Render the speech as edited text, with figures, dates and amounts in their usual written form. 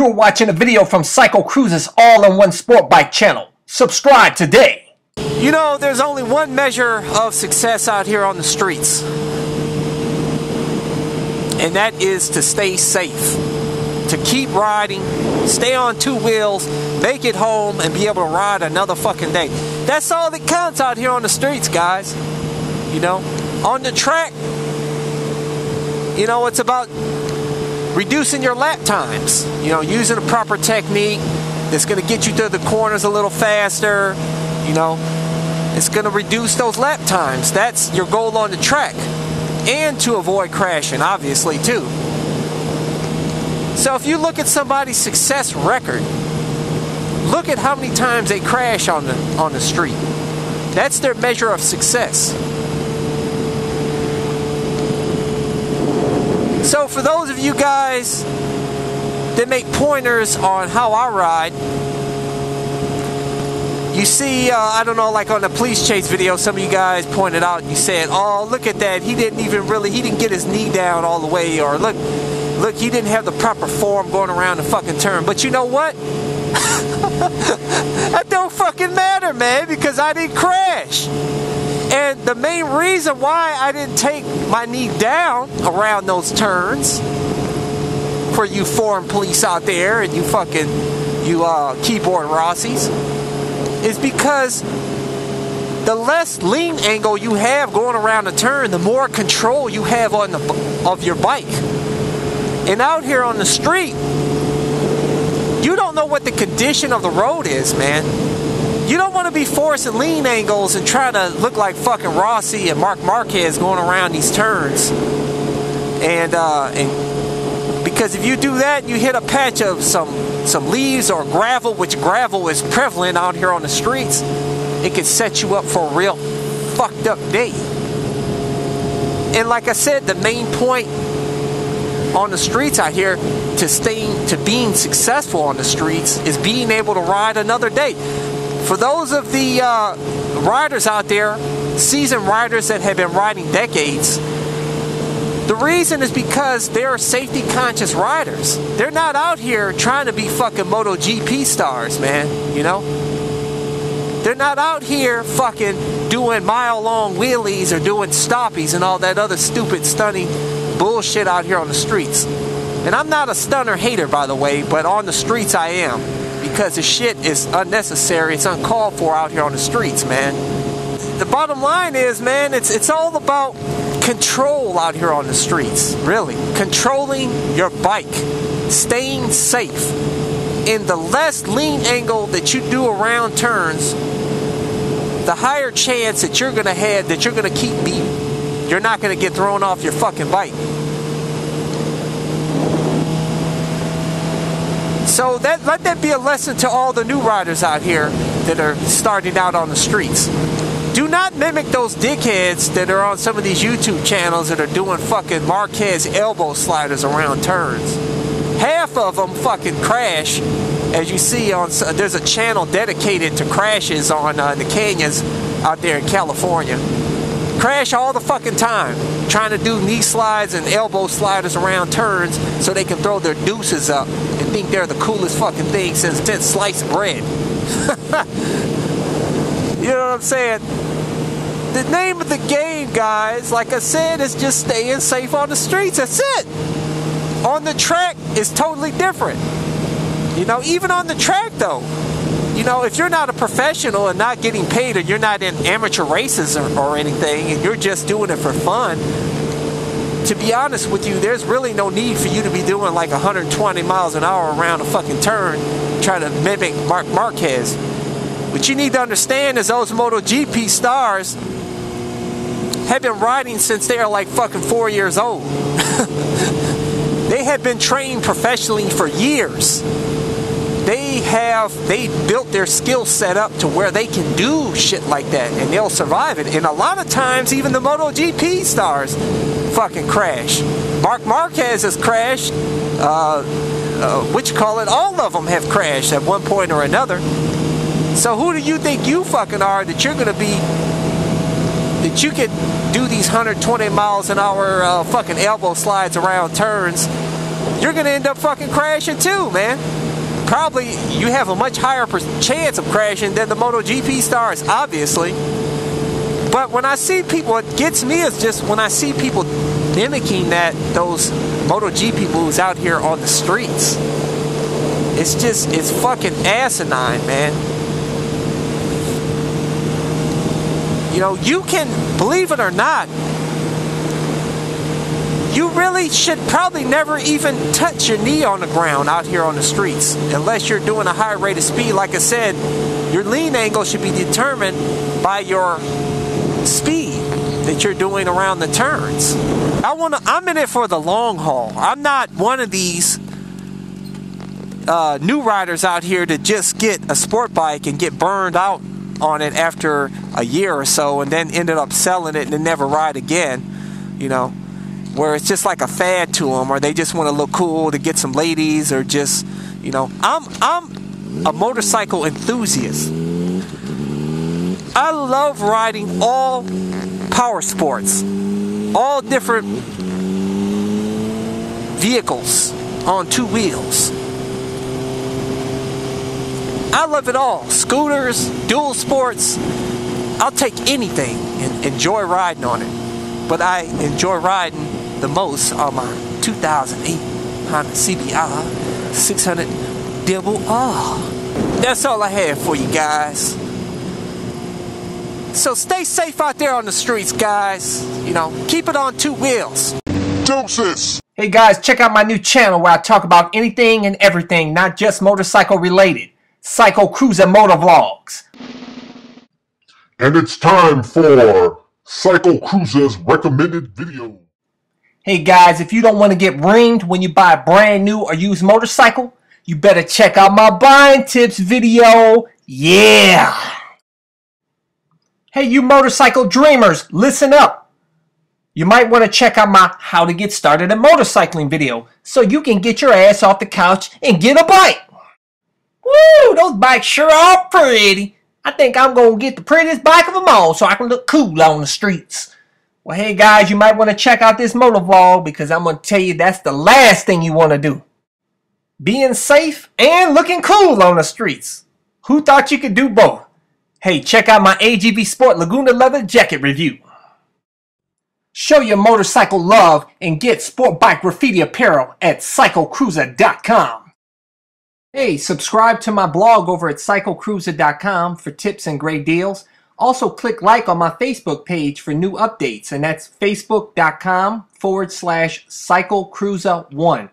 You're watching a video from CycleCruza's all-in-one sport bike channel. Subscribe today. You know, there's only one measure of success out here on the streets, and that is to stay safe, to keep riding, stay on two wheels, make it home, and be able to ride another fucking day. That's all that counts out here on the streets, guys. You know, on the track, you know, it's about reducing your lap times, you know, using a proper technique that's going to get you through the corners a little faster. You know, it's going to reduce those lap times. That's your goal on the track, and to avoid crashing, obviously, too. So if you look at somebody's success record, look at how many times they crash on the street. That's their measure of success. So for those of you guys that make pointers on how I ride, you see, I don't know, like on the police chase video, some of you guys pointed out, you said, oh, look at that, he didn't get his knee down all the way, or look, he didn't have the proper form going around the fucking turn. But you know what? That don't fucking matter, man, because I didn't crash. And the main reason why I didn't take my knee down around those turns, for you foreign police out there and you keyboard Rossies, is because the less lean angle you have going around the turn, the more control you have of your bike. And out here on the street, you don't know what the condition of the road is, man. You don't want to be forcing lean angles and trying to look like fucking Rossi and Marc Marquez going around these turns. And because if you do that, you hit a patch of some leaves or gravel, which gravel is prevalent out here on the streets, it could set you up for a real fucked up day. And like I said, the main point on the streets out here to being successful on the streets is being able to ride another day. For those of the riders out there, seasoned riders that have been riding decades, the reason is because they're safety conscious riders. They're not out here trying to be fucking MotoGP stars, man, you know? They're not out here fucking doing mile-long wheelies or doing stoppies and all that other stupid stunning bullshit out here on the streets. And I'm not a stunner hater, by the way, but on the streets I am, because the shit is unnecessary. It's uncalled for out here on the streets, man. The bottom line is, man, it's all about control out here on the streets, really. Controlling your bike, staying safe. And the less lean angle that you do around turns, the higher chance that you're gonna have that you're gonna keep beating. You're not gonna get thrown off your fucking bike. So let that be a lesson to all the new riders out here that are starting out on the streets. Do not mimic those dickheads that are on some of these YouTube channels that are doing fucking Marquez elbow sliders around turns. Half of them fucking crash, as you see on. There's a channel dedicated to crashes on the canyons out there in California. Crash all the fucking time, trying to do knee slides and elbow sliders around turns so they can throw their deuces up and think they're the coolest fucking thing since sliced bread. You know what I'm saying? The name of the game, guys, like I said, is just staying safe on the streets. That's it. On the track is totally different. You know, even on the track though, you know, if you're not a professional and not getting paid, or you're not in amateur races or anything, and you're just doing it for fun, to be honest with you, there's really no need for you to be doing like 120 miles an hour around a fucking turn trying to mimic Marc Marquez. What you need to understand is those MotoGP stars have been riding since they are like fucking 4 years old. They have been trained professionally for years. They built their skill set up to where they can do shit like that, and they'll survive it. And a lot of times, even the MotoGP stars fucking crash. Marc Marquez has crashed. All of them have crashed at one point or another. So who do you think you fucking are that you're gonna be, that you could do these 120 miles an hour fucking elbow slides around turns? You're gonna end up fucking crashing too, man. probably you have a much higher chance of crashing than the MotoGP stars, obviously. But when I see people, what gets me is just when I see people mimicking those MotoGP moves out here on the streets. It's fucking asinine, man. You know, you can, believe it or not, you really should probably never even touch your knee on the ground out here on the streets unless you're doing a high rate of speed. Like I said, your lean angle should be determined by your speed that you're doing around the turns. I'm in it for the long haul. I'm not one of these new riders out here to just get a sport bike and get burned out on it after a year or so and then ended up selling it and then never ride again, you know, where it's just like a fad to them, or they just want to look cool to get some ladies, or just, you know, I'm a motorcycle enthusiast. I love riding all power sports, all different vehicles on two wheels. I love it all. Scooters, dual sports. I'll take anything and enjoy riding on it. But I enjoy riding the most on my 2008 Honda CBR 600 Double R. That's all I have for you guys. So stay safe out there on the streets, guys. You know, keep it on two wheels. Deuces. Hey guys, check out my new channel where I talk about anything and everything, not just motorcycle related. CycleCruza Motovlogs. And it's time for CycleCruza's recommended video. Hey guys, if you don't want to get ringed when you buy a brand new or used motorcycle, you better check out my buying tips video. Yeah! Hey you motorcycle dreamers, listen up. You might want to check out my how to get started in motorcycling video so you can get your ass off the couch and get a bike. Woo, those bikes sure are pretty. I think I'm going to get the prettiest bike of them all so I can look cool on the streets. Well, hey guys, you might want to check out this Motovlog because I'm going to tell you that's the last thing you want to do. Being safe and looking cool on the streets. Who thought you could do both? Hey, check out my AGVSport Laguna leather jacket review. Show your motorcycle love and get sport bike graffiti apparel at CycleCruza.com. Hey, subscribe to my blog over at CycleCruza.com for tips and great deals. Also, click like on my Facebook page for new updates, and that's Facebook.com/CycleCruza1.